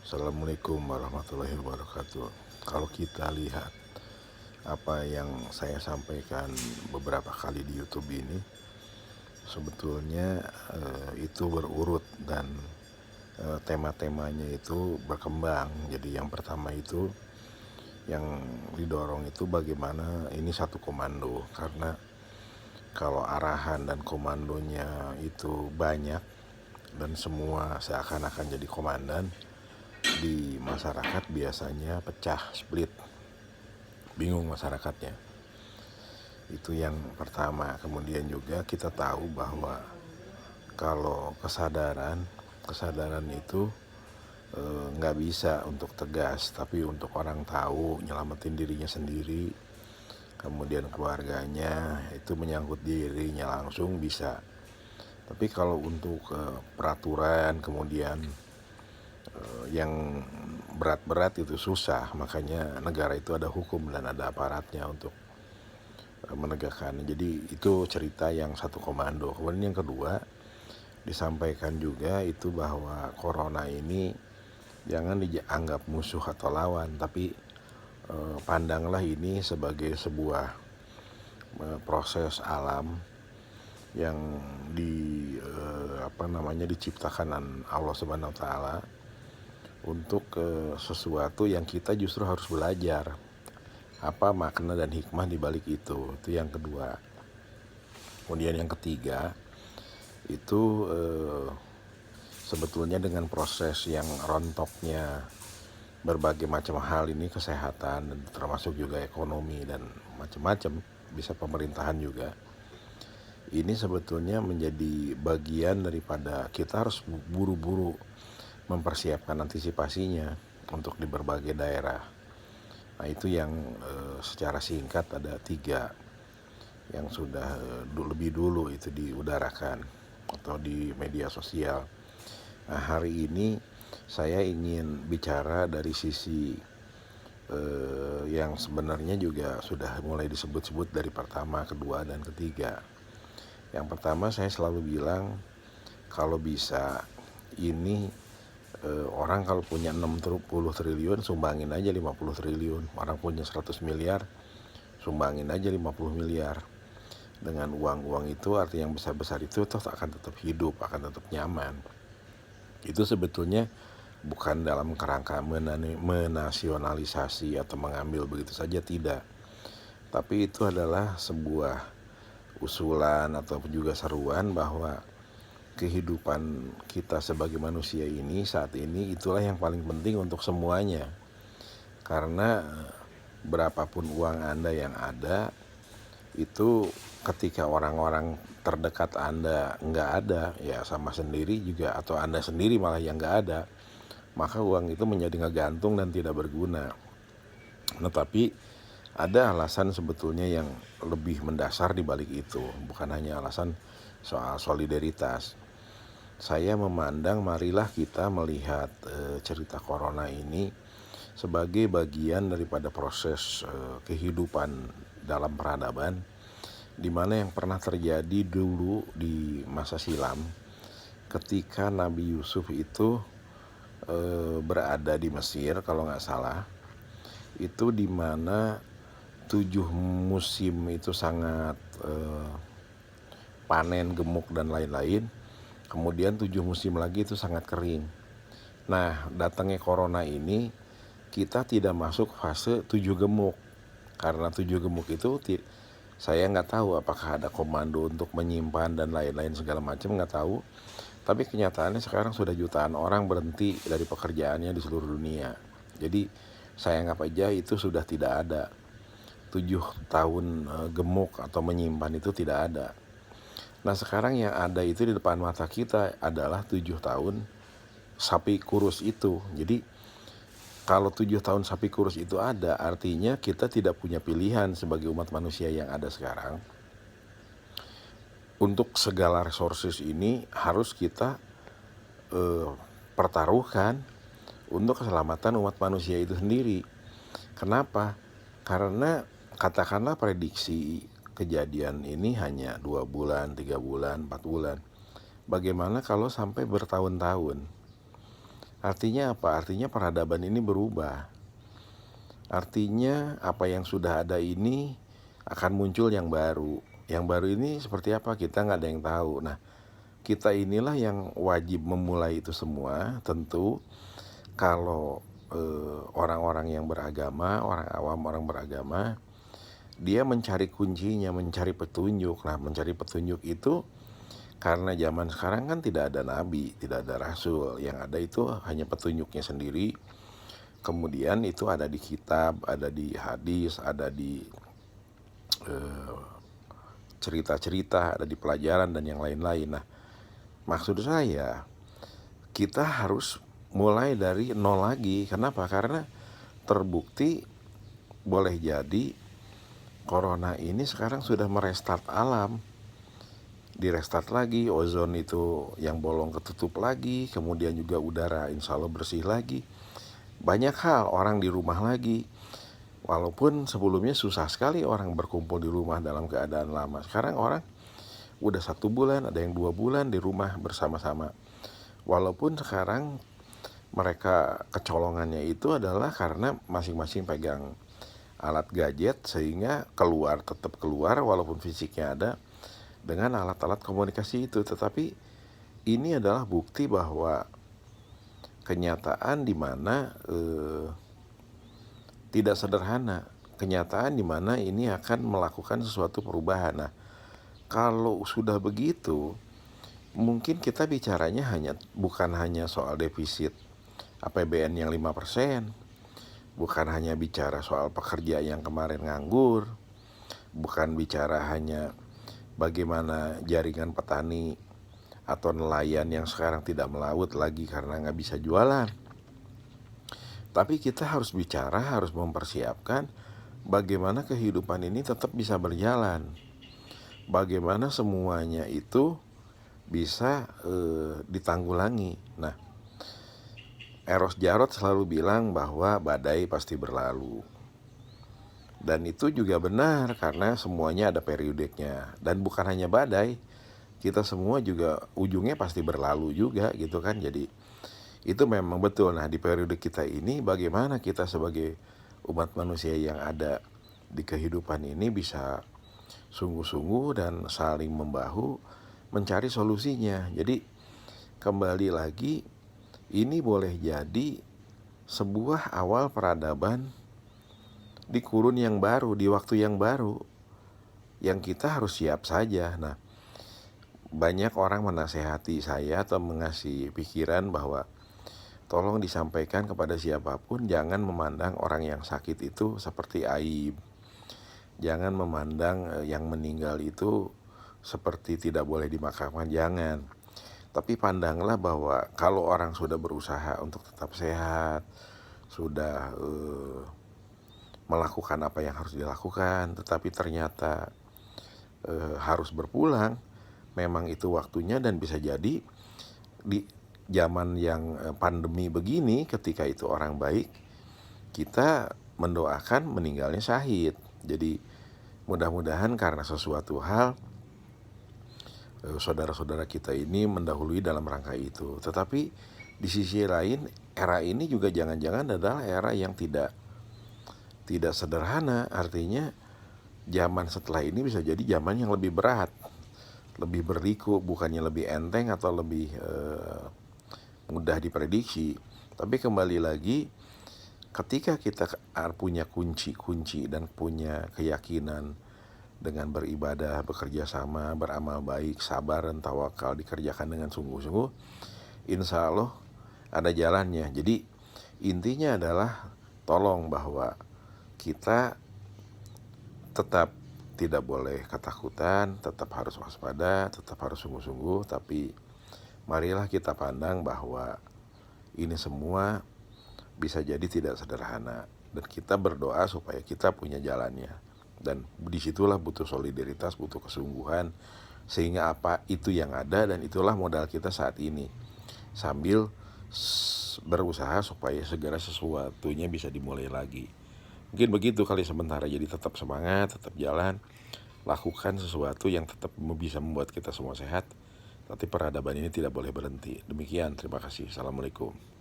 Assalamualaikum warahmatullahi wabarakatuh. Kalau kita lihat apa yang saya sampaikan beberapa kali di YouTube ini, sebetulnya itu berurut dan tema-temanya itu berkembang. Jadi yang pertama itu yang didorong itu bagaimana ini satu komando, karena kalau arahan dan komandonya itu banyak dan semua seakan-akan jadi komandan, di masyarakat biasanya pecah, split, bingung masyarakatnya. Itu yang pertama. Kemudian juga kita tahu bahwa kalau kesadaran itu nggak bisa untuk tegas, tapi untuk orang tahu nyelamatin dirinya sendiri, kemudian keluarganya itu menyangkut dirinya langsung bisa. Tapi kalau untuk peraturan kemudian yang berat-berat itu susah, makanya negara itu ada hukum dan ada aparatnya untuk menegakkan. Jadi itu cerita yang satu komando. Kemudian yang kedua, disampaikan juga itu bahwa corona ini jangan dianggap musuh atau lawan, tapi pandanglah ini sebagai sebuah proses alam yang diciptakan Allah Subhanahu wa taala untuk sesuatu yang kita justru harus belajar apa makna dan hikmah di balik itu. Itu yang kedua. Kemudian yang ketiga itu sebetulnya dengan proses yang rontoknya berbagai macam hal ini, kesehatan dan termasuk juga ekonomi dan macam-macam, bisa pemerintahan juga. Ini sebetulnya menjadi bagian daripada kita harus buru-buru mempersiapkan antisipasinya untuk di berbagai daerah. Nah itu yang secara singkat ada 3 yang sudah lebih dulu itu diudarakan atau di media sosial. Nah hari ini saya ingin bicara dari sisi yang sebenarnya juga sudah mulai disebut-sebut dari pertama, kedua, dan ketiga. Yang pertama, saya selalu bilang kalau bisa ini orang kalau punya 60 triliun sumbangin aja 50 triliun. Orang punya 100 miliar sumbangin aja 50 miliar. Dengan uang-uang itu, arti yang besar-besar itu toh akan tetap hidup, akan tetap nyaman. Itu sebetulnya bukan dalam kerangka menasionalisasi atau mengambil begitu saja, tidak. Tapi itu adalah sebuah usulan atau juga seruan bahwa kehidupan kita sebagai manusia ini saat ini itulah yang paling penting untuk semuanya. Karena berapapun uang Anda yang ada, itu ketika orang-orang terdekat Anda nggak ada, ya sama sendiri juga, atau Anda sendiri malah yang nggak ada, maka uang itu menjadi ngegantung dan tidak berguna. Nah tapi ada alasan sebetulnya yang lebih mendasar di balik itu, bukan hanya alasan soal solidaritas. Saya memandang marilah kita melihat cerita corona ini sebagai bagian daripada proses kehidupan dalam peradaban, di mana yang pernah terjadi dulu di masa silam ketika Nabi Yusuf itu berada di Mesir kalau nggak salah. Itu di mana 7 musim itu sangat panen, gemuk dan lain-lain. Kemudian 7 musim lagi itu sangat kering. Nah datangnya corona ini, kita tidak masuk fase 7 gemuk. Karena 7 gemuk itu saya nggak tahu apakah ada komando untuk menyimpan dan lain-lain segala macam, nggak tahu. Tapi kenyataannya sekarang sudah jutaan orang berhenti dari pekerjaannya di seluruh dunia. Jadi saya anggap aja itu sudah tidak ada. 7 tahun gemuk atau menyimpan itu tidak ada. Nah sekarang yang ada itu di depan mata kita adalah 7 tahun sapi kurus itu. Jadi kalau 7 tahun sapi kurus itu ada, artinya kita tidak punya pilihan sebagai umat manusia yang ada sekarang. Untuk segala resources ini harus kita pertaruhkan untuk keselamatan umat manusia itu sendiri. Kenapa? Karena katakanlah prediksi kejadian ini hanya 2 bulan, 3 bulan, 4 bulan. Bagaimana kalau sampai bertahun-tahun? Artinya apa? Artinya peradaban ini berubah. Artinya apa yang sudah ada ini akan muncul yang baru. Yang baru ini seperti apa? Kita nggak ada yang tahu. Nah, kita inilah yang wajib memulai itu semua. Tentu kalau orang-orang yang beragama, orang awam, orang beragama, dia mencari kuncinya, mencari petunjuk. Nah, mencari petunjuk itu karena zaman sekarang kan tidak ada nabi, tidak ada rasul. Yang ada itu hanya petunjuknya sendiri. Kemudian itu ada di kitab, ada di hadis, ada di cerita-cerita, ada di pelajaran dan yang lain-lain. Nah, maksud saya kita harus mulai dari nol lagi. Kenapa? Karena terbukti boleh jadi corona ini sekarang sudah merestart alam. Direstart lagi, ozon itu yang bolong ketutup lagi, kemudian juga udara insya Allah bersih lagi. Banyak hal, orang di rumah lagi. Walaupun sebelumnya susah sekali orang berkumpul di rumah dalam keadaan lama. Sekarang orang udah 1 bulan, ada yang 2 bulan di rumah bersama-sama. Walaupun sekarang mereka kecolongannya itu adalah karena masing-masing pegang alat gadget, sehingga tetap keluar walaupun fisiknya ada dengan alat-alat komunikasi itu. Tetapi ini adalah bukti bahwa kenyataan di mana tidak sederhana, kenyataan di mana ini akan melakukan sesuatu perubahan. Nah, kalau sudah begitu, mungkin kita bicaranya bukan hanya soal defisit APBN yang 5%, bukan hanya bicara soal pekerja yang kemarin nganggur, bukan bicara hanya bagaimana jaringan petani atau nelayan yang sekarang tidak melaut lagi karena nggak bisa jualan. Tapi kita harus bicara, harus mempersiapkan bagaimana kehidupan ini tetap bisa berjalan. Bagaimana semuanya itu bisa ditanggulangi. Nah, Eros Jarot selalu bilang bahwa badai pasti berlalu. Dan itu juga benar karena semuanya ada periodenya. Dan bukan hanya badai, kita semua juga ujungnya pasti berlalu juga gitu kan. Jadi itu memang betul. Nah, di periode kita ini bagaimana kita sebagai umat manusia yang ada di kehidupan ini bisa sungguh-sungguh dan saling membahu mencari solusinya. Jadi kembali lagi, ini boleh jadi sebuah awal peradaban di kurun yang baru, di waktu yang baru, yang kita harus siap saja. Nah, banyak orang menasehati saya atau mengasih pikiran bahwa tolong disampaikan kepada siapapun, jangan memandang orang yang sakit itu seperti aib. Jangan memandang yang meninggal itu seperti tidak boleh dimakamkan, jangan. Tapi pandanglah bahwa kalau orang sudah berusaha untuk tetap sehat, sudah melakukan apa yang harus dilakukan, tetapi ternyata harus berpulang, memang itu waktunya. Dan bisa jadi di zaman yang pandemi begini, ketika itu orang baik, kita mendoakan meninggalnya syahid. Jadi mudah-mudahan karena sesuatu hal saudara-saudara kita ini mendahului dalam rangka itu. Tetapi di sisi lain, era ini juga jangan-jangan adalah era yang tidak sederhana. Artinya zaman setelah ini bisa jadi zaman yang lebih berat, lebih berliku, bukannya lebih enteng atau lebih mudah diprediksi. Tapi kembali lagi, ketika kita punya kunci-kunci dan punya keyakinan dengan beribadah, bekerja sama, beramal baik, sabar dan tawakal, dikerjakan dengan sungguh-sungguh, insya Allah ada jalannya. Jadi intinya adalah tolong bahwa kita tetap tidak boleh ketakutan, tetap harus waspada, tetap harus sungguh-sungguh. Tapi marilah kita pandang bahwa ini semua bisa jadi tidak sederhana, dan kita berdoa supaya kita punya jalannya. Dan disitulah butuh solidaritas, butuh kesungguhan, sehingga apa itu yang ada, dan itulah modal kita saat ini, sambil berusaha supaya segera sesuatunya bisa dimulai lagi. Mungkin begitu kali sementara. Jadi tetap semangat, tetap jalan, lakukan sesuatu yang tetap bisa membuat kita semua sehat. Tapi peradaban ini tidak boleh berhenti. Demikian, terima kasih. Assalamualaikum.